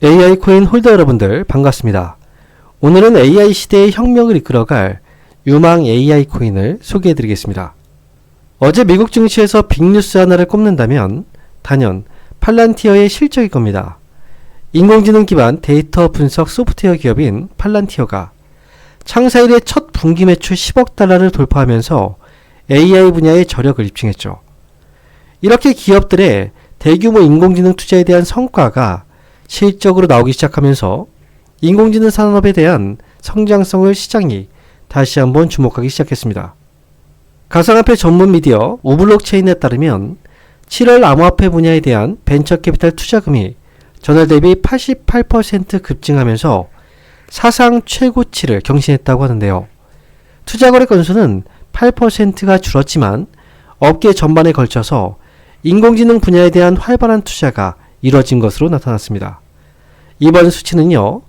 AI 코인 홀더 여러분들 반갑습니다. 오늘은 AI 시대의 혁명을 이끌어갈 유망 AI 코인을 소개해 드리겠습니다. 어제 미국 증시에서 빅뉴스 하나를 꼽는다면 단연 팔란티어의 실적일 겁니다. 인공지능 기반 데이터 분석 소프트웨어 기업인 팔란티어가 창사 이래 첫 분기 매출 10억 달러를 돌파하면서 AI 분야의 저력을 입증했죠. 이렇게 기업들의 대규모 인공지능 투자에 대한 성과가 실적으로 나오기 시작하면서 인공지능 산업에 대한 성장성을 시장이 다시 한번 주목하기 시작했습니다. 가상화폐 전문 미디어 우블록체인에 따르면 7월 암호화폐 분야에 대한 벤처캐피탈 투자금이 전월 대비 88% 급증하면서 사상 최고치를 경신했다고 하는데요. 투자거래 건수는 8%가 줄었지만 업계 전반에 걸쳐서 인공지능 분야에 대한 활발한 투자가 이뤄진 것으로 나타났습니다. 이번 수치는요,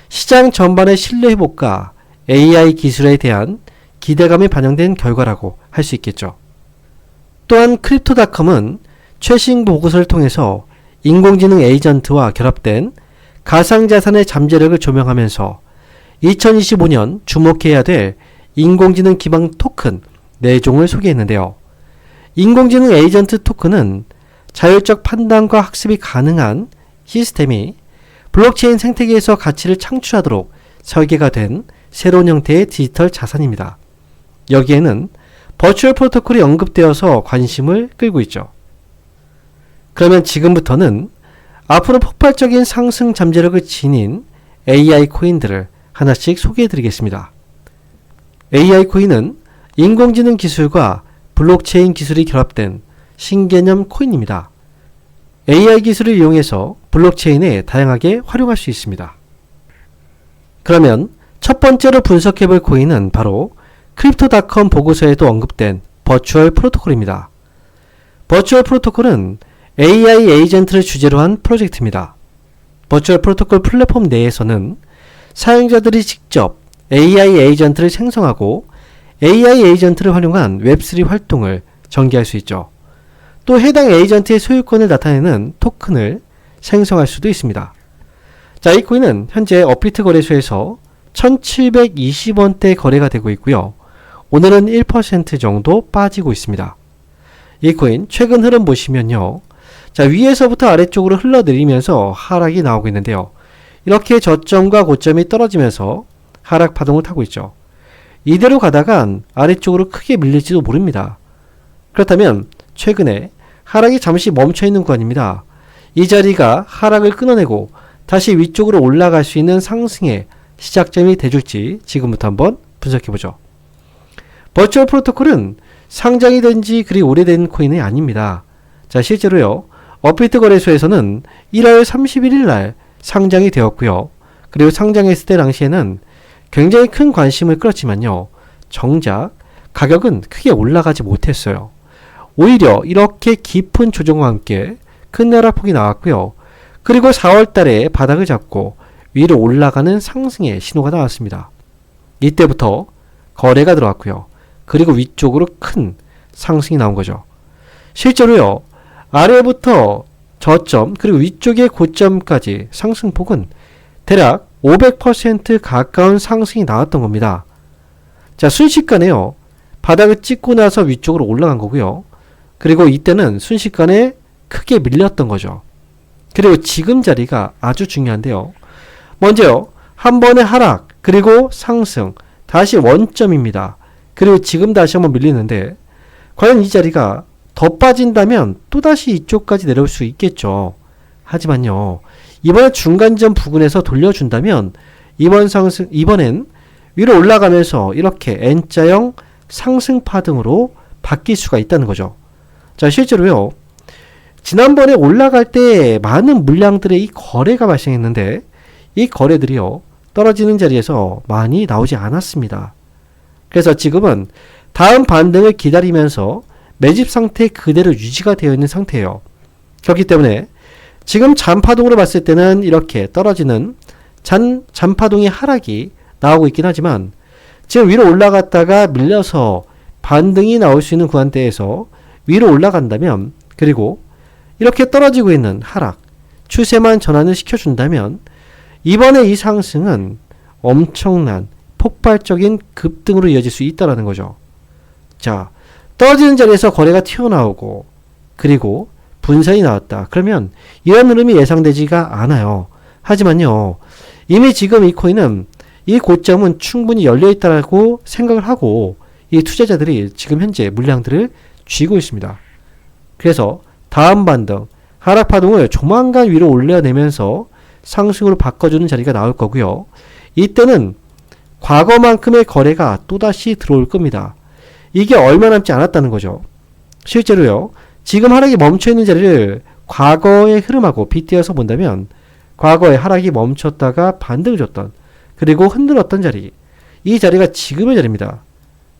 시장 전반의 신뢰 회복과 AI 기술에 대한 기대감이 반영된 결과라고 할 수 있겠죠. 또한 크립토닷컴은 최신 보고서를 통해서 인공지능 에이전트와 결합된 가상자산의 잠재력을 조명하면서 2025년 주목해야 될 인공지능 기반 토큰 4종을 소개했는데요. 인공지능 에이전트 토큰은 자율적 판단과 학습이 가능한 시스템이 블록체인 생태계에서 가치를 창출하도록 설계가 된 새로운 형태의 디지털 자산입니다. 여기에는 버추얼 프로토콜이 언급되어서 관심을 끌고 있죠. 그러면 지금부터는 앞으로 폭발적인 상승 잠재력을 지닌 AI 코인들을 하나씩 소개해 드리겠습니다. AI 코인은 인공지능 기술과 블록체인 기술이 결합된 신개념 코인입니다. AI 기술을 이용해서 블록체인에 다양하게 활용할 수 있습니다. 그러면 첫 번째로 분석해 볼 코인은 바로 크립토닷컴 보고서에도 언급된 버추얼 프로토콜입니다. 버추얼 프로토콜은 AI 에이전트를 주제로 한 프로젝트입니다. 버추얼 프로토콜 플랫폼 내에서는 사용자들이 직접 AI 에이전트를 생성하고 AI 에이전트를 활용한 웹3 활동을 전개할 수 있죠. 또 해당 에이전트의 소유권을 나타내는 토큰을 생성할 수도 있습니다. 자, 이 코인은 현재 업비트 거래소에서 1720원대 거래가 되고 있고요. 오늘은 1% 정도 빠지고 있습니다. 이 코인 최근 흐름 보시면요. 자, 위에서부터 아래쪽으로 흘러내리면서 하락이 나오고 있는데요. 이렇게 저점과 고점이 떨어지면서 하락 파동을 타고 있죠. 이대로 가다간 아래쪽으로 크게 밀릴지도 모릅니다. 그렇다면 최근에 하락이 잠시 멈춰있는 구간입니다. 이 자리가 하락을 끊어내고 다시 위쪽으로 올라갈 수 있는 상승의 시작점이 돼줄지 지금부터 한번 분석해보죠. 버추얼 프로토콜은 상장이 된 지 그리 오래된 코인이 아닙니다. 자, 실제로요, 업비트 거래소에서는 1월 31일 날 상장이 되었고요. 그리고 상장했을 때 당시에는 굉장히 큰 관심을 끌었지만요, 정작 가격은 크게 올라가지 못했어요. 오히려 이렇게 깊은 조정과 함께 큰 하락폭이 나왔고요. 그리고 4월 달에 바닥을 잡고 위로 올라가는 상승의 신호가 나왔습니다. 이때부터 거래가 들어왔고요. 그리고 위쪽으로 큰 상승이 나온 거죠. 실제로요, 아래부터 저점 그리고 위쪽의 고점까지 상승폭은 대략 500% 가까운 상승이 나왔던 겁니다. 자, 순식간에요, 바닥을 찍고 나서 위쪽으로 올라간 거고요. 그리고 이때는 순식간에 크게 밀렸던 거죠. 그리고 지금 자리가 아주 중요한데요. 먼저요, 한 번의 하락, 그리고 상승, 다시 원점입니다. 그리고 지금 다시 한번 밀리는데, 과연 이 자리가 더 빠진다면 또다시 이쪽까지 내려올 수 있겠죠. 하지만요, 이번에 중간점 부근에서 돌려준다면 이번엔 위로 올라가면서 이렇게 N자형 상승 파동으로 바뀔 수가 있다는 거죠. 자, 실제로요, 지난번에 올라갈 때 많은 물량들의 이 거래가 발생했는데 이 거래들이요, 떨어지는 자리에서 많이 나오지 않았습니다. 그래서 지금은 다음 반등을 기다리면서 매집 상태 그대로 유지가 되어 있는 상태예요. 그렇기 때문에 지금 잔파동으로 봤을 때는 이렇게 떨어지는 잔파동의 하락이 나오고 있긴 하지만 지금 위로 올라갔다가 밀려서 반등이 나올 수 있는 구간대에서 위로 올라간다면, 그리고 이렇게 떨어지고 있는 하락, 추세만 전환을 시켜준다면 이번에 이 상승은 엄청난 폭발적인 급등으로 이어질 수 있다는 거죠. 자, 떨어지는 자리에서 거래가 튀어나오고 그리고 분산이 나왔다. 그러면 이런 흐름이 예상되지가 않아요. 하지만요, 이미 지금 이 코인은 이 고점은 충분히 열려있다고 생각을 하고 이 투자자들이 지금 현재 물량들을 쥐고 있습니다. 그래서 다음 반등, 하락 파동을 조만간 위로 올려내면서 상승으로 바꿔주는 자리가 나올 거고요. 이때는 과거만큼의 거래가 또다시 들어올 겁니다. 이게 얼마 남지 않았다는 거죠. 실제로요, 지금 하락이 멈춰있는 자리를 과거의 흐름하고 빗대어서 본다면 과거에 하락이 멈췄다가 반등을 줬던 그리고 흔들었던 자리, 이 자리가 지금의 자리입니다.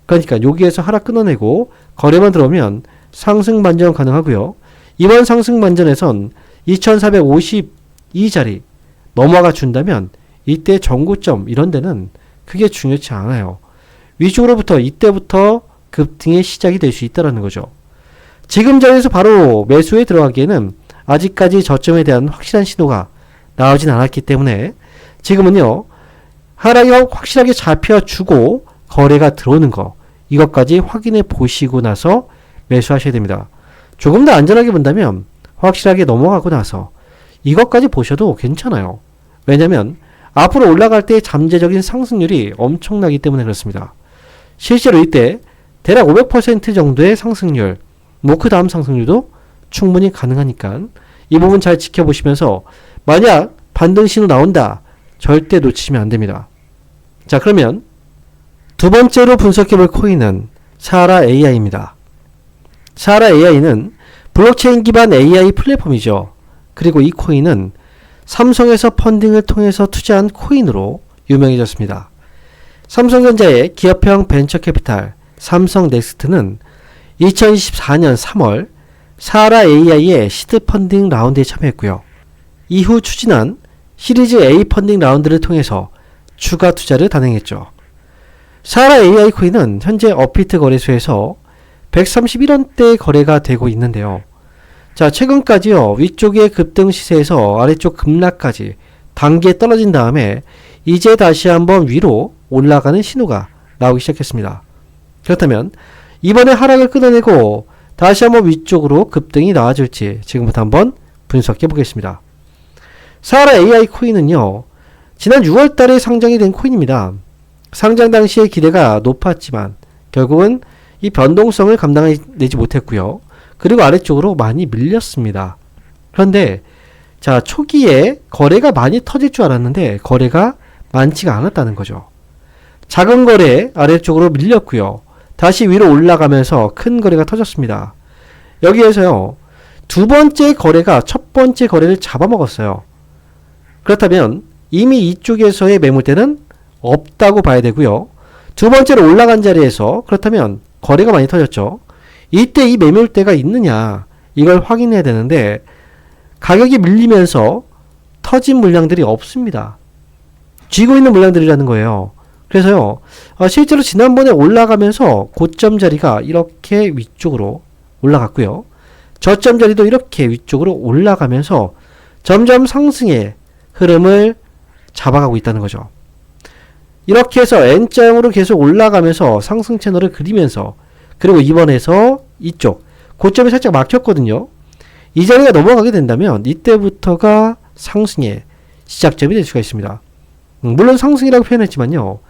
그러니까 여기에서 하락 끊어내고 거래만 들어오면 상승 반전 가능하고요. 이번 상승 반전에선 2452 자리 넘어가 준다면 이때 정고점 이런 데는 크게 중요치 않아요. 위쪽으로부터 이때부터 급등의 시작이 될 수 있다는 거죠. 지금 자리에서 바로 매수에 들어가기에는 아직까지 저점에 대한 확실한 신호가 나오진 않았기 때문에 지금은요, 하락이 확실하게 잡혀주고 거래가 들어오는 거, 이것까지 확인해 보시고 나서 매수하셔야 됩니다. 조금 더 안전하게 본다면 확실하게 넘어가고 나서 이것까지 보셔도 괜찮아요. 왜냐면 앞으로 올라갈 때의 잠재적인 상승률이 엄청나기 때문에 그렇습니다. 실제로 이때 대략 500% 정도의 상승률, 뭐 그 다음 상승률도 충분히 가능하니까 이 부분 잘 지켜보시면서 만약 반등 신호 나온다, 절대 놓치시면 안 됩니다. 자, 그러면 두 번째로 분석해볼 코인은 사하라 AI입니다. 사하라 AI는 블록체인 기반 AI 플랫폼이죠. 그리고 이 코인은 삼성에서 펀딩을 통해서 투자한 코인으로 유명해졌습니다. 삼성전자의 기업형 벤처캐피탈 삼성넥스트는 2024년 3월 사하라 AI의 시드 펀딩 라운드에 참여했고요. 이후 추진한 시리즈 A 펀딩 라운드를 통해서 추가 투자를 단행했죠. 사하라 AI 코인은 현재 업비트 거래소에서 131원대 거래가 되고 있는데요. 자, 최근까지요, 위쪽의 급등 시세에서 아래쪽 급락까지 단계 떨어진 다음에 이제 다시 한번 위로 올라가는 신호가 나오기 시작했습니다. 그렇다면 이번에 하락을 끊어내고 다시 한번 위쪽으로 급등이 나와줄지 지금부터 한번 분석해 보겠습니다. 사하라 AI 코인은요, 지난 6월달에 상장이 된 코인입니다. 상장 당시의 기대가 높았지만 결국은 이 변동성을 감당하지 못했고요. 그리고 아래쪽으로 많이 밀렸습니다. 그런데 자, 초기에 거래가 많이 터질 줄 알았는데 거래가 많지가 않았다는 거죠. 작은 거래 아래쪽으로 밀렸고요. 다시 위로 올라가면서 큰 거래가 터졌습니다. 여기에서요, 두 번째 거래가 첫 번째 거래를 잡아먹었어요. 그렇다면 이미 이쪽에서의 매물대는 없다고 봐야 되고요. 두 번째로 올라간 자리에서 그렇다면 거래가 많이 터졌죠. 이때 이 매물대가 있느냐, 이걸 확인해야 되는데 가격이 밀리면서 터진 물량들이 없습니다. 쥐고 있는 물량들이라는 거예요. 그래서요, 실제로 지난번에 올라가면서 고점 자리가 이렇게 위쪽으로 올라갔고요. 저점 자리도 이렇게 위쪽으로 올라가면서 점점 상승의 흐름을 잡아가고 있다는 거죠. 이렇게 해서 N자형으로 계속 올라가면서 상승 채널을 그리면서, 그리고 이번에서 이쪽 고점이 살짝 막혔거든요. 이 자리가 넘어가게 된다면 이때부터가 상승의 시작점이 될 수가 있습니다. 물론 상승이라고 표현했지만요.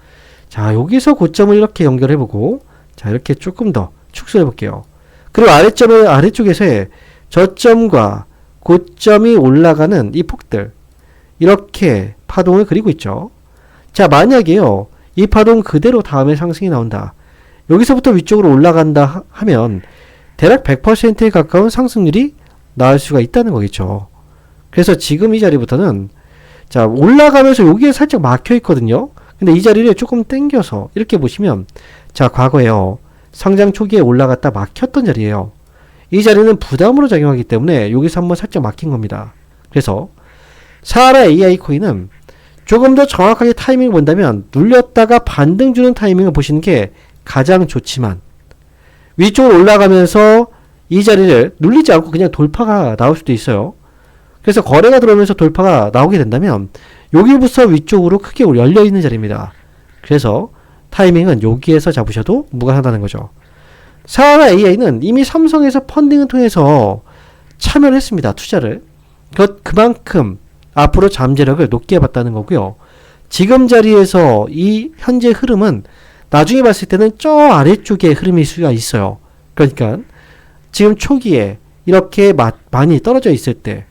자, 여기서 고점을 이렇게 연결해보고, 자, 이렇게 조금 더 축소해볼게요. 그리고 아래쪽에서의 저점과 고점이 올라가는 이 폭들, 이렇게 파동을 그리고 있죠. 자, 만약에요, 이 파동 그대로 다음에 상승이 나온다. 여기서부터 위쪽으로 올라간다 하면 대략 100%에 가까운 상승률이 나올 수가 있다는 거겠죠. 그래서 지금 이 자리부터는, 자, 올라가면서 여기에 살짝 막혀 있거든요. 근데 이 자리를 조금 당겨서 이렇게 보시면, 자, 과거에요, 상장 초기에 올라갔다 막혔던 자리예요. 이 자리는 부담으로 작용하기 때문에 여기서 한번 살짝 막힌 겁니다. 그래서 사하라 AI 코인은 조금 더 정확하게 타이밍을 본다면 눌렸다가 반등 주는 타이밍을 보시는 게 가장 좋지만, 위쪽으로 올라가면서 이 자리를 눌리지 않고 그냥 돌파가 나올 수도 있어요. 그래서 거래가 들어오면서 돌파가 나오게 된다면 여기부터 위쪽으로 크게 열려있는 자리입니다. 그래서 타이밍은 여기에서 잡으셔도 무관하다는 거죠. 사하라 AI는 이미 삼성에서 펀딩을 통해서 참여를 했습니다. 투자를. 그만큼 앞으로 잠재력을 높게 해봤다는 거고요. 지금 자리에서 이 현재 흐름은 나중에 봤을 때는 저 아래쪽에 흐름일 수가 있어요. 그러니까 지금 초기에 이렇게 많이 떨어져 있을 때,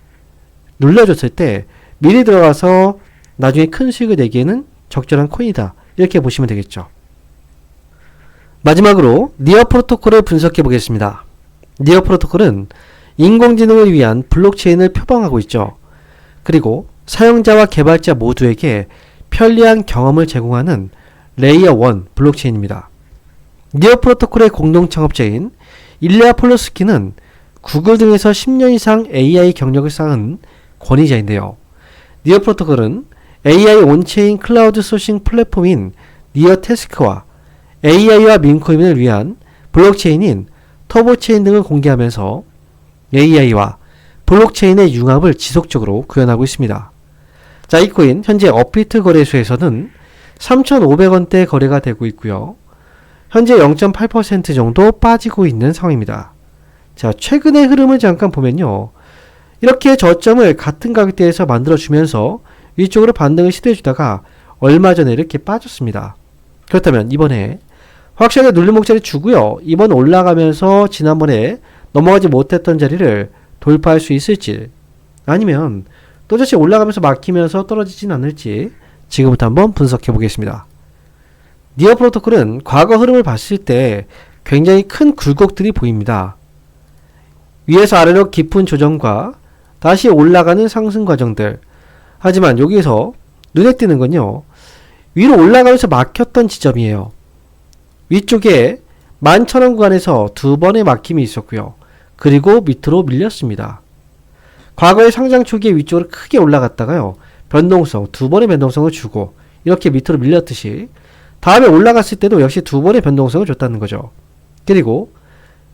눌려줬을 때 미리 들어가서 나중에 큰 수익을 내기에는 적절한 코인이다. 이렇게 보시면 되겠죠. 마지막으로 니어 프로토콜을 분석해 보겠습니다. 니어 프로토콜은 인공지능을 위한 블록체인을 표방하고 있죠. 그리고 사용자와 개발자 모두에게 편리한 경험을 제공하는 레이어 1 블록체인입니다. 니어 프로토콜의 공동 창업자인 일레아 폴로스키는 구글 등에서 10년 이상 AI 경력을 쌓은 권위자인데요. 니어 프로토콜은 AI 온체인 클라우드 소싱 플랫폼인 니어 태스크와 AI와 민코인을 위한 블록체인인 터보체인 등을 공개하면서 AI와 블록체인의 융합을 지속적으로 구현하고 있습니다. 자, 이 코인 현재 업비트 거래소에서는 3,500원대 거래가 되고 있고요. 현재 0.8% 정도 빠지고 있는 상황입니다. 자, 최근의 흐름을 잠깐 보면요. 이렇게 저점을 같은 가격대에서 만들어주면서 위쪽으로 반등을 시도해주다가 얼마 전에 이렇게 빠졌습니다. 그렇다면 이번에 확실하게 눌린 목자리 주고요. 이번 올라가면서 지난번에 넘어가지 못했던 자리를 돌파할 수 있을지, 아니면 또다시 올라가면서 막히면서 떨어지진 않을지 지금부터 한번 분석해 보겠습니다. 니어 프로토콜은 과거 흐름을 봤을 때 굉장히 큰 굴곡들이 보입니다. 위에서 아래로 깊은 조정과 다시 올라가는 상승 과정들. 하지만 여기에서 눈에 띄는 건요, 위로 올라가면서 막혔던 지점이에요. 위쪽에 11,000원 구간에서 두 번의 막힘이 있었고요. 그리고 밑으로 밀렸습니다. 과거의 상장 초기에 위쪽으로 크게 올라갔다가요, 변동성, 두 번의 변동성을 주고 이렇게 밑으로 밀렸듯이 다음에 올라갔을 때도 역시 두 번의 변동성을 줬다는 거죠. 그리고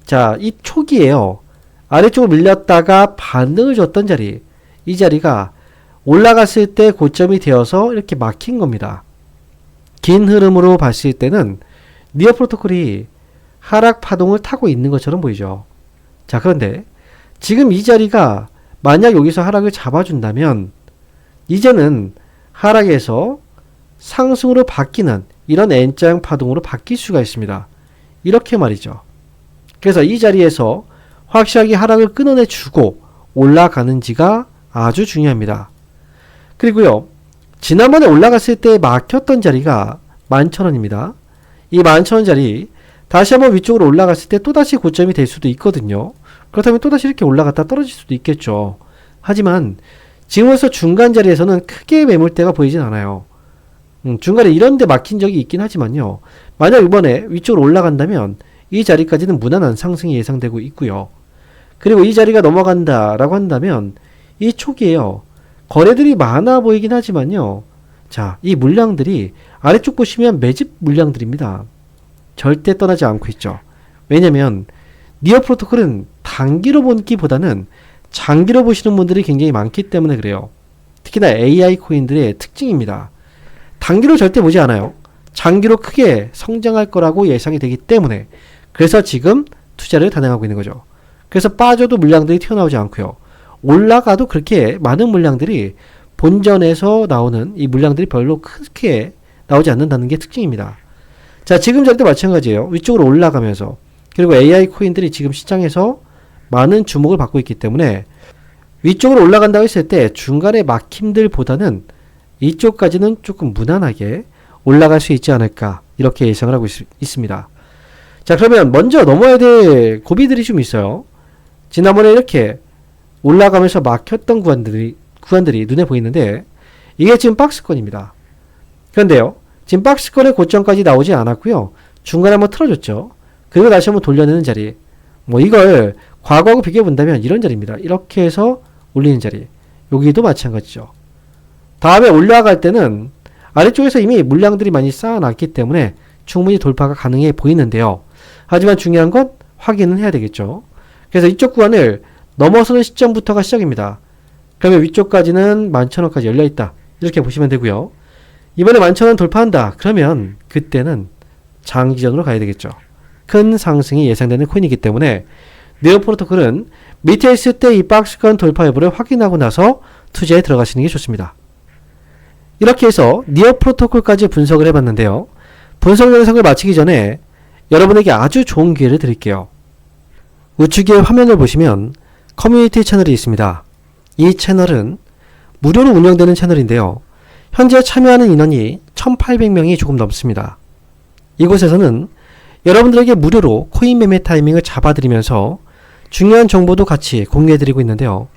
자, 이 초기에요, 아래쪽으로 밀렸다가 반등을 줬던 자리, 이 자리가 올라갔을 때 고점이 되어서 이렇게 막힌 겁니다. 긴 흐름으로 봤을 때는 니어 프로토콜이 하락 파동을 타고 있는 것처럼 보이죠. 자, 그런데 지금 이 자리가 만약 여기서 하락을 잡아준다면 이제는 하락에서 상승으로 바뀌는 이런 N자형 파동으로 바뀔 수가 있습니다. 이렇게 말이죠. 그래서 이 자리에서 확실하게 하락을 끊어내주고 올라가는지가 아주 중요합니다. 그리고요, 지난번에 올라갔을 때 막혔던 자리가 11,000원입니다. 이 11,000원 자리 다시 한번 위쪽으로 올라갔을 때 또다시 고점이 될 수도 있거든요. 그렇다면 또다시 이렇게 올라갔다 떨어질 수도 있겠죠. 하지만 지금으로서 중간 자리에서는 크게 매물대가 보이진 않아요. 중간에 이런데 막힌 적이 있긴 하지만요, 만약 이번에 위쪽으로 올라간다면 이 자리까지는 무난한 상승이 예상되고 있고요. 그리고 이 자리가 넘어간다 라고 한다면 이 초기에요, 거래들이 많아 보이긴 하지만요, 자, 이 물량들이 아래쪽 보시면 매집 물량들입니다. 절대 떠나지 않고 있죠. 왜냐면 니어 프로토콜은 단기로 보기보다는 장기로 보시는 분들이 굉장히 많기 때문에 그래요. 특히나 AI 코인들의 특징입니다. 단기로 절대 보지 않아요. 장기로 크게 성장할 거라고 예상이 되기 때문에, 그래서 지금 투자를 단행하고 있는 거죠. 그래서 빠져도 물량들이 튀어나오지 않고요, 올라가도 그렇게 많은 물량들이 본전에서 나오는 이 물량들이 별로 크게 나오지 않는다는 게 특징입니다. 자, 지금 자리도 마찬가지예요. 위쪽으로 올라가면서, 그리고 AI 코인들이 지금 시장에서 많은 주목을 받고 있기 때문에 위쪽으로 올라간다고 했을 때 중간에 막힘들보다는 이쪽까지는 조금 무난하게 올라갈 수 있지 않을까, 이렇게 예상을 하고 있습니다. 자, 그러면 먼저 넘어야 될 고비들이 좀 있어요. 지난번에 이렇게 올라가면서 막혔던 구간들이 눈에 보이는데 이게 지금 박스권입니다. 그런데요, 지금 박스권의 고점까지 나오지 않았고요, 중간에 한번 틀어줬죠. 그리고 다시 한번 돌려내는 자리, 이걸 과거하고 비교해 본다면 이런 자리입니다. 이렇게 해서 올리는 자리, 여기도 마찬가지죠. 다음에 올라갈 때는 아래쪽에서 이미 물량들이 많이 쌓아놨기 때문에 충분히 돌파가 가능해 보이는데요. 하지만 중요한 건 확인은 해야 되겠죠. 그래서 이쪽 구간을 넘어서는 시점부터가 시작입니다. 그러면 위쪽까지는 11,000원까지 열려있다. 이렇게 보시면 되고요. 이번에 11,000원 돌파한다. 그러면 그때는 장기전으로 가야 되겠죠. 큰 상승이 예상되는 코인이기 때문에 네오 프로토콜은 밑에 있을 때 이 박스권 돌파 여부를 확인하고 나서 투자에 들어가시는 게 좋습니다. 이렇게 해서 니어 프로토콜까지 분석을 해봤는데요. 분석 영상을 마치기 전에 여러분에게 아주 좋은 기회를 드릴게요. 우측의 화면을 보시면 커뮤니티 채널이 있습니다. 이 채널은 무료로 운영되는 채널인데요. 현재 참여하는 인원이 1,800명이 조금 넘습니다. 이곳에서는 여러분들에게 무료로 코인 매매 타이밍을 잡아드리면서 중요한 정보도 같이 공유해드리고 있는데요.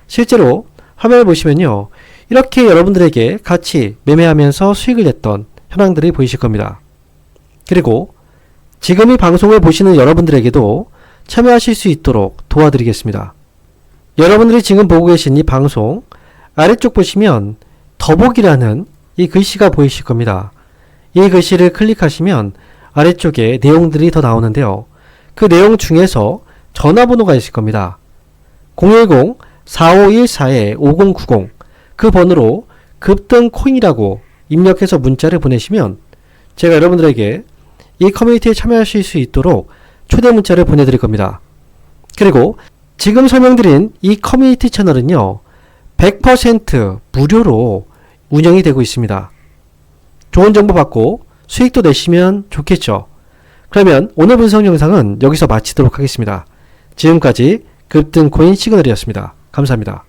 실제로 화면을 보시면요. 이렇게 여러분들에게 같이 매매하면서 수익을 냈던 현황들이 보이실 겁니다. 그리고 지금 이 방송을 보시는 여러분들에게도 참여하실 수 있도록 도와드리겠습니다. 여러분들이 지금 보고 계신 이 방송 아래쪽 보시면 더보기라는 이 글씨가 보이실 겁니다. 이 글씨를 클릭하시면 아래쪽에 내용들이 더 나오는데요. 그 내용 중에서 전화번호가 있을 겁니다. 010-4514-5090 그 번호로 급등코인이라고 입력해서 문자를 보내시면 제가 여러분들에게 이 커뮤니티에 참여하실 수 있도록 초대 문자를 보내드릴 겁니다. 그리고 지금 설명드린 이 커뮤니티 채널은요. 100% 무료로 운영이 되고 있습니다. 좋은 정보 받고 수익도 내시면 좋겠죠. 그러면 오늘 분석 영상은 여기서 마치도록 하겠습니다. 지금까지 급등코인 시그널이었습니다. 감사합니다.